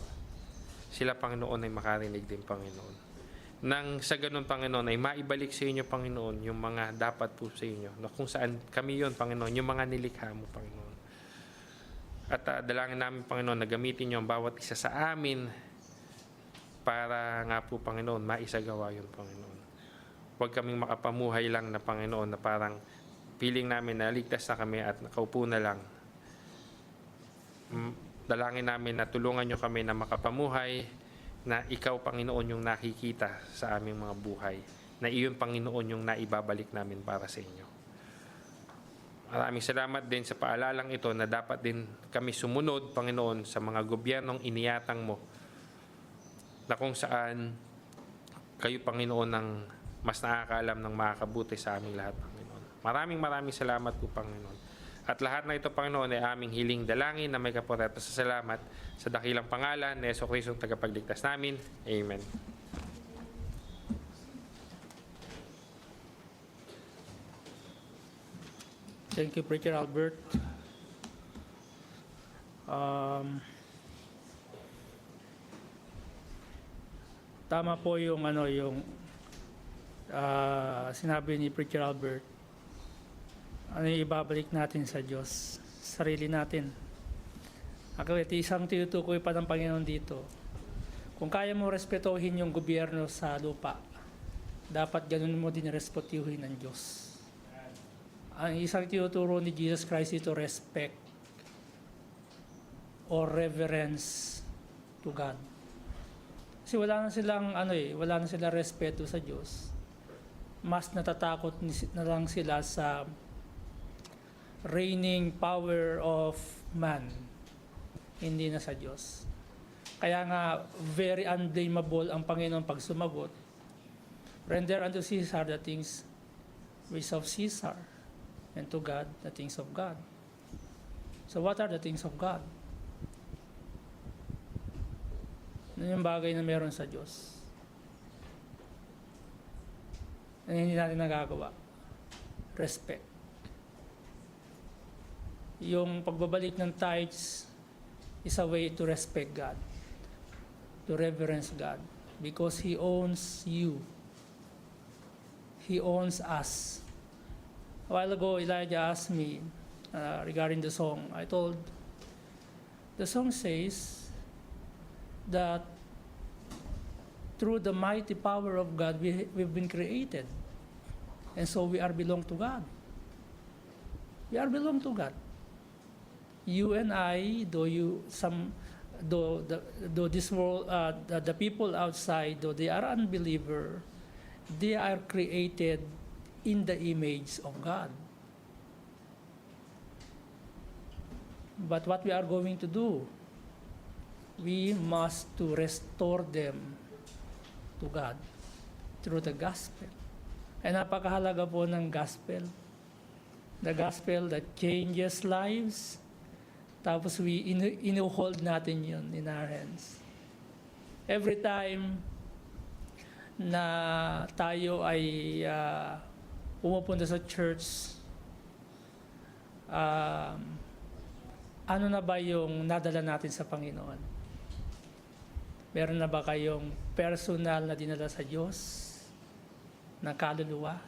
sila, Panginoon, ay makarinig din, Panginoon. Nang sa ganun, Panginoon, ay maibalik sa inyo, Panginoon, yung mga dapat po sa inyo, na kung saan kami yon, Panginoon, yung mga nilikha mo, Panginoon. At dalangin namin, Panginoon, na gamitin nyo ang bawat isa sa amin para nga po, Panginoon, maisagawa yun, Panginoon. Huwag kaming makapamuhay lang na, Panginoon, na parang feeling namin na ligtas na kami at nakaupo na lang. Dalangin namin na tulungan nyo kami na makapamuhay, na ikaw, Panginoon, yung nakikita sa aming mga buhay, na iyon, Panginoon, yung naibabalik namin para sa inyo. Maraming salamat din sa paalalang ito na dapat din kami sumunod, Panginoon, sa mga gobyernong iniyatang mo, na kung saan kayo, Panginoon, ang mas nakakaalam ng makakabuti sa aming lahat, Panginoon. Maraming salamat po, Panginoon. At lahat na ito, Panginoon, ay aming hiling dalangin na may kaporeto sa salamat sa dakilang pangalan ni Jesucristo, tagapagligtas namin. Amen. Thank you, Preacher Albert. Tama po yung sinabi ni Preacher Albert. Ano yung ibabalik natin sa Diyos, sarili natin. Ako, ito isang tinutukoy pa ng Panginoon dito. Kung kaya mo respetuhin yung gobyerno sa lupa, dapat ganun mo din respetuhin ng Diyos. Ang isang tinuturo ni Jesus Christ ito, respect or reverence to God. Kasi wala na silang respeto sa Diyos. Mas natatakot na lang sila sa reigning power of man, hindi na sa Diyos. Kaya nga, very unblameable ang Panginoon pag sumagot, render unto Caesar the things which of Caesar, and to God the things of God. So what are the things of God? Ano yung bagay na meron sa Diyos na hindi natin nagagawa? Respect. Yung pagbabalik ng tithes is a way to respect God, to reverence God, because He owns you. He owns us. A while ago, Elijah asked me regarding the song. I told, the song says that through the mighty power of God, we've been created. And so we are belong to God. We are belong to God. You and I, though this world, the people outside, though they are unbeliever, they are created in the image of God. But what we are going to do, we must to restore them to God through the gospel. And napakahalaga po ng gospel. The gospel that changes lives. Tapos ino-hold natin yun in our hands. Every time na tayo ay pumupunta sa church, ano na ba yung nadala natin sa Panginoon? Meron na ba kayong personal na dinala sa Diyos na kaluluwa?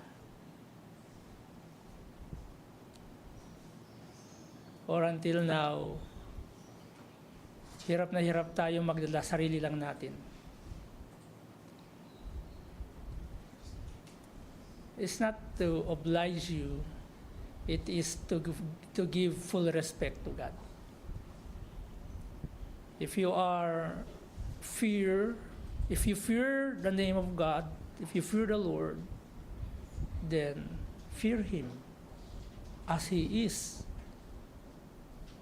Or until now, hirap na hirap tayo magdala sarili lang natin. It's not to oblige you, it is to give full respect to God. If you fear the name of God, if you fear the Lord, then fear Him as He is.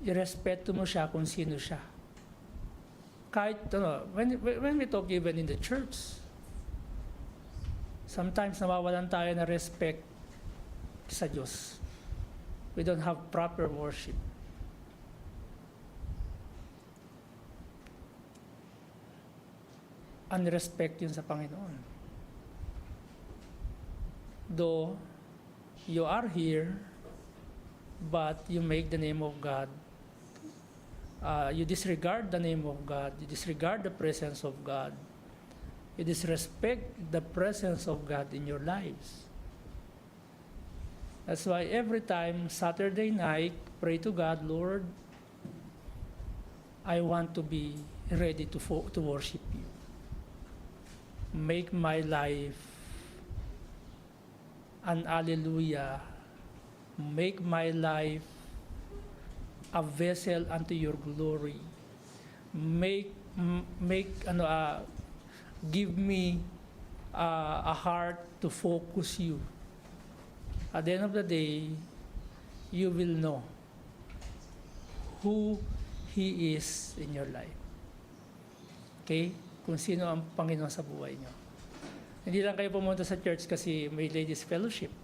Irespeto mo siya kung sino siya. Kahit, when we talk even in the church, sometimes nawawalan tayo na respect sa Diyos. We don't have proper worship. Unrespect yun sa Panginoon. Though you are here, but you make the name of God, you disregard the name of God, you disregard the presence of God, you disrespect the presence of God in your lives. That's why every time, Saturday night, pray to God, Lord, I want to be ready to worship you. Make my life an hallelujah. Make my life a vessel unto your glory. Give me a heart to focus you. At the end of the day, you will know who He is in your life. Okay? Kung sino ang Panginoon sa buhay nyo. Hindi lang kayo pumunta sa church kasi may ladies fellowship.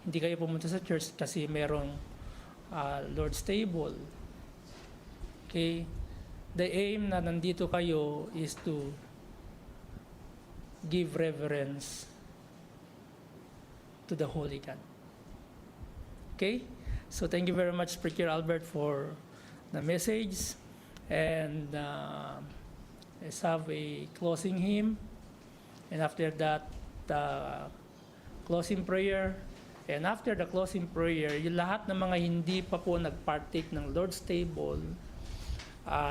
Hindi kayo pumunta sa church kasi merong Lord's table. Okay? The aim na nandito kayo is to give reverence to the Holy God. Okay? So thank you very much, Preacher Albert, for the message. And let's have a closing hymn. And after that, closing prayer. And after the closing prayer, yung lahat ng mga hindi pa po nag-partake ng Lord's table,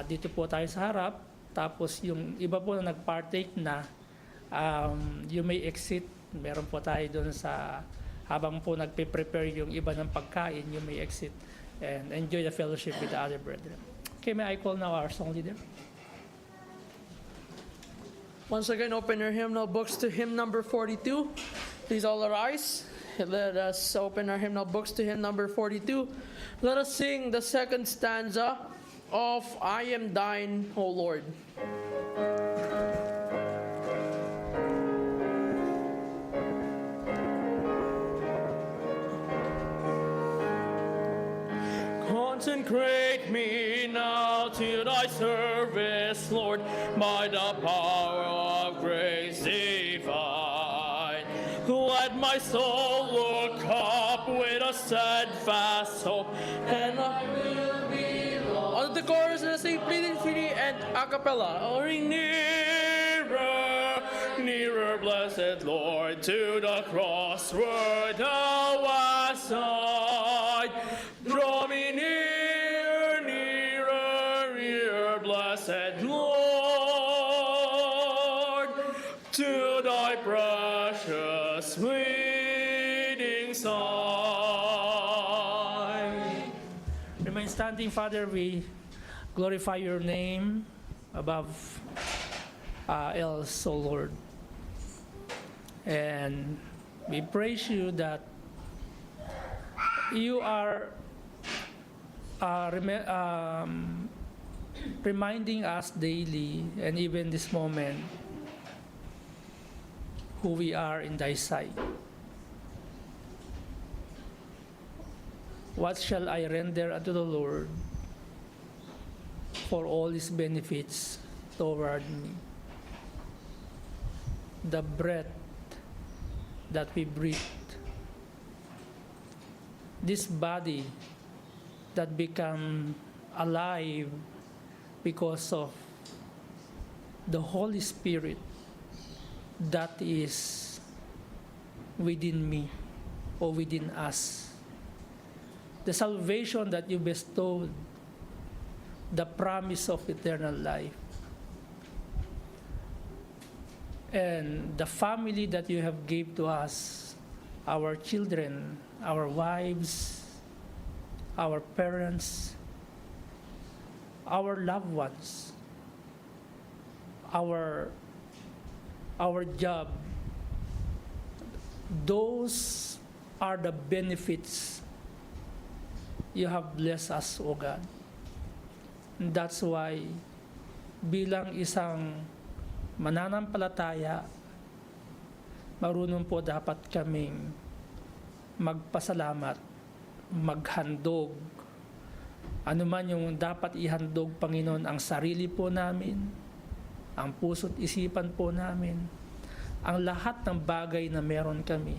dito po tayo sa harap. Tapos yung iba po na nag-partake na, you may exit. Meron po tayo doon sa, habang po nagpe-prepare yung iba ng pagkain, you may exit and enjoy the fellowship with the other brethren. Okay, may I call now our song leader? Once again, open your hymnal books to hymn number 42. Please all arise. Let us open our hymnal books to hymn number 42. Let us sing the second stanza of I Am Thine, O Lord. Consecrate me now to thy service, Lord, by the power of grace divine. Let my soul look up with a steadfast hope, and I will be lost. On the chorus, let's sing pleading freely and a cappella. Ring nearer, nearer, blessed Lord, to the cross where thou wast died. Draw me near, nearer, nearer, blessed Lord, to thy precious bleeding side. Remain standing, Father. We glorify your name above else, O Lord. And we praise you that you are reminding us daily and even this moment who we are in thy sight. What shall I render unto the Lord for all his benefits toward me? The breath that we breathe, this body that become alive because of the Holy Spirit that is within me or within us. The salvation that you bestowed the promise of eternal life. And the family that you have gave to us, our children, our wives, our parents, our loved ones, our job, those are the benefits you have blessed us, O God. And that's why bilang isang mananampalataya, marunong po dapat kaming magpasalamat, maghandog. Ano man yung dapat ihandog, Panginoon, ang sarili po namin, ang puso't isipan po namin, ang lahat ng bagay na meron kami,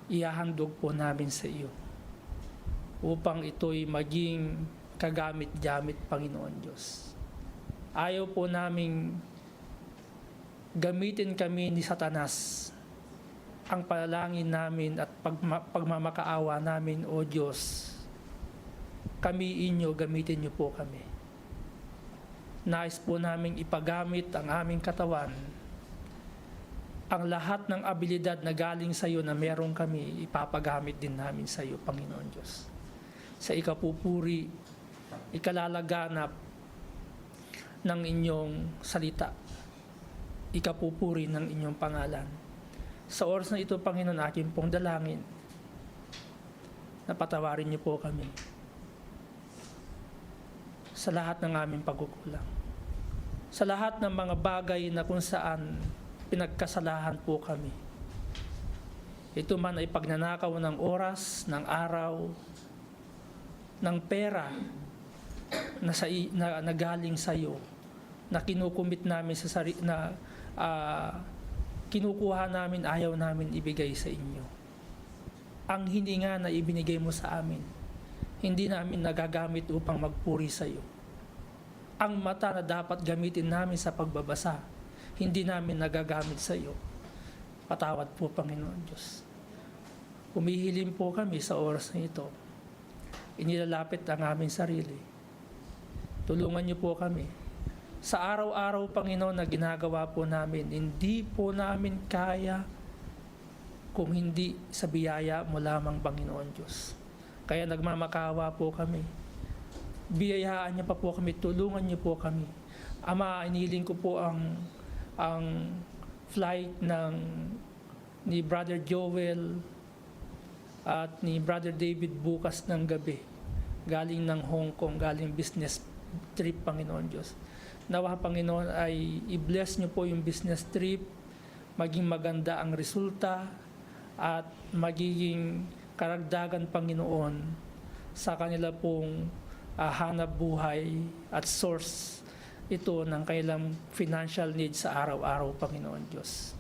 ihahandog po namin sa iyo upang ito'y maging kagamit-gamit, Panginoon Diyos. Ayaw po naming gamitin kami ni Satanas. Ang panalangin namin at pagmamakaawa namin, O Diyos, kami inyo, gamitin niyo po kami. Nais po naming ipagamit ang aming katawan. Ang lahat ng abilidad na galing sa iyo na meron kami, ipapagamit din namin sa iyo, Panginoon Diyos. Sa ikapupuri, ikalalaganap ng inyong salita, ikapupuri ng inyong pangalan. Sa oras na ito, Panginoon, aking pong dalangin, napatawarin niyo po kami sa lahat ng aming pagkukulang. Sa lahat ng mga bagay na kung saan pinagkasalahan po kami. Ito man ay pagnanakaw ng oras, ng araw, ng pera na galing sa iyo, na kinukumit namin sa kinukuha namin, ayaw namin ibigay sa inyo. Ang hininga na ibinigay mo sa amin, hindi namin nagagamit upang magpuri sa iyo. Ang mata na dapat gamitin namin sa pagbabasa, hindi namin nagagamit sa iyo. Patawad po, Panginoon Diyos. Humihiling po kami sa oras na ito. Inilalapit ang aming sarili. Tulungan niyo po kami. Sa araw-araw, Panginoon, na ginagawa po namin, hindi po namin kaya kung hindi sa biyaya mo lamang, Panginoon Diyos. Kaya nagmamakawa po kami. Biyayaan niyo pa po kami, tulungan niyo po kami. Ama, iniling ko po ang flight ni Brother Joel at ni Brother David bukas ng gabi. Galing ng Hong Kong, galing business trip, Panginoon Diyos. Nawa, Panginoon, ay i-bless niyo po yung business trip, maging maganda ang resulta, at magiging karagdagan, Panginoon, sa kanila pong hanap buhay at source ito ng kanilang financial needs sa araw-araw, Panginoon Diyos.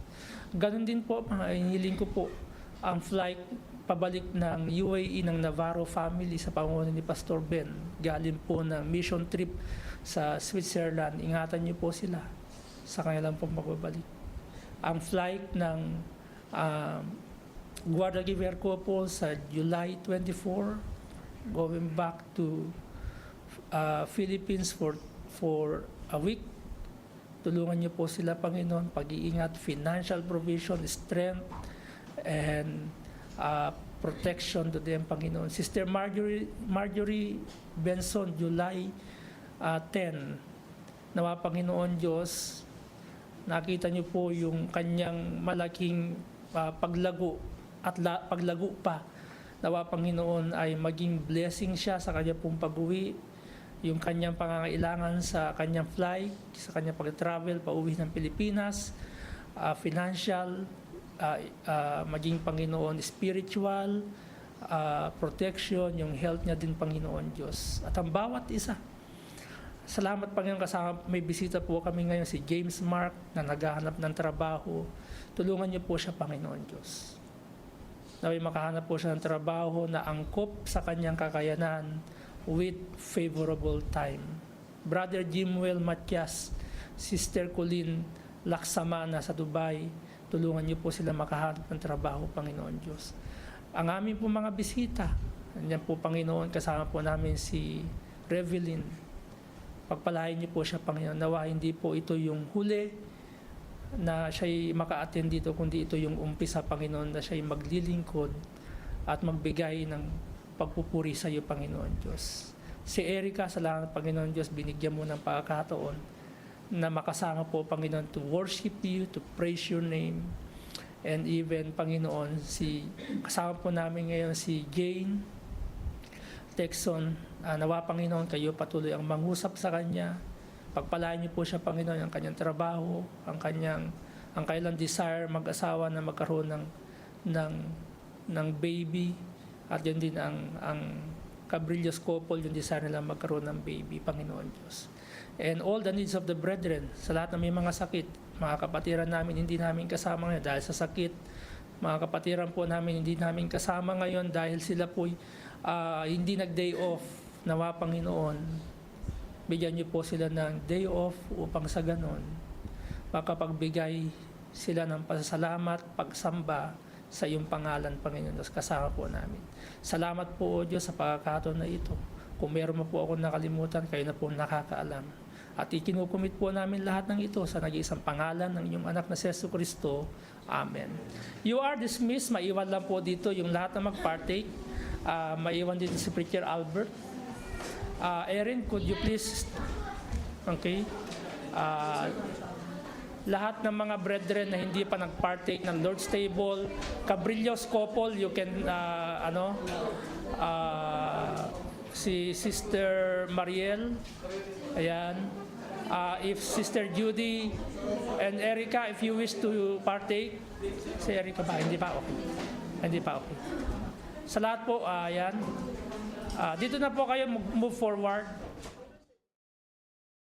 Ganon din po, hinihiling ko po ang flight pabalik ng UAE ng Navarro family sa pamumuno ni Pastor Ben. Galing po ng mission trip sa Switzerland. Ingatan niyo po sila sa kanilang pong pagbabalik. Ang flight ng Guadalquivir ko po sa July 24, going back to Philippines for a week. Tulungan niyo po sila, Panginoon, pag-iingat, financial provision, strength, and protection to them, Panginoon. Sister Marjorie Benson, July 10. Nawa, Panginoon Diyos, nakita niyo po yung kanyang malaking paglago at paglago pa. Nawa, Panginoon, ay maging blessing siya sa kanya pong pag-uwi, yung kanyang pangangailangan sa kanyang flight, sa kanyang pag-travel, pauwi ng Pilipinas, financial, maging, Panginoon, spiritual, protection, yung health niya din, Panginoon Diyos. At ang bawat isa. Salamat, Panginoon, kasama may bisita po kami ngayon, si James Mark, na naghahanap ng trabaho. Tulungan niyo po siya, Panginoon Diyos. Naway makahanap po siya ng trabaho na angkop sa kanyang kakayanan with favorable time. Brother Jimwell Matias, Sister Colleen Laksamana sa Dubai, tulungan niyo po sila makahanap ng trabaho, Panginoon Diyos. Ang aming po mga bisita, nandiyan po, Panginoon, kasama po namin si Revelyn. Pagpalain niyo po siya, Panginoon. Nawa hindi po ito yung huli na siya'y maka-attend dito, kundi ito yung umpisa, Panginoon, na siya'y maglilingkod at magbigay ng pagpupuri sa iyo, Panginoon Diyos. Si Erica, salamat, Panginoon Diyos, binigyan mo ng pagkakataon na makasama po, Panginoon, to worship you, to praise your name. And even, Panginoon, kasama po namin ngayon si Jane Texon. Nawa, Panginoon, kayo patuloy ang mangusap sa kanya. Pagpalain niyo po siya, Panginoon, ang kanyang trabaho, ang kailang desire mag-asawa na magkaroon ng baby, at yun din ang Cabrillos couple, yung desire nila magkaroon ng baby, Panginoon Diyos. And all the needs of the brethren, sa lahat ng may mga sakit, mga kapatiran namin hindi namin kasama ngayon dahil sa sakit, mga kapatiran po namin hindi namin kasama ngayon dahil sila po hindi nag-day off. Nawa, Panginoon, bigyan niyo po sila ng day off upang sa ganon makapagbigay sila ng pasasalamat, pagsamba sa iyong pangalan, Panginoon Diyos, kasama po namin. Salamat po, O Diyos, sa pagkakataon na ito. Kung meron mo po ako nakalimutan, kayo na po nakakaalam. At ikinukumit po namin lahat ng ito sa nag-iisang pangalan ng inyong anak na si Jesucristo. Amen. You are dismissed. Maiwan lang po dito yung lahat na mag-partake. Maiwan din si Preacher Albert. Erin, could you please, okay, lahat ng mga brethren na hindi pa nag-partake ng Lord's Table, Cabrillos couple, you can, si Sister Mariel, ayan, if Sister Judy and Erica, if you wish to partake, si Erica ba? Hindi pa okay. Hindi pa okay. Sa lahat po, ayan, dito na po kayo move forward.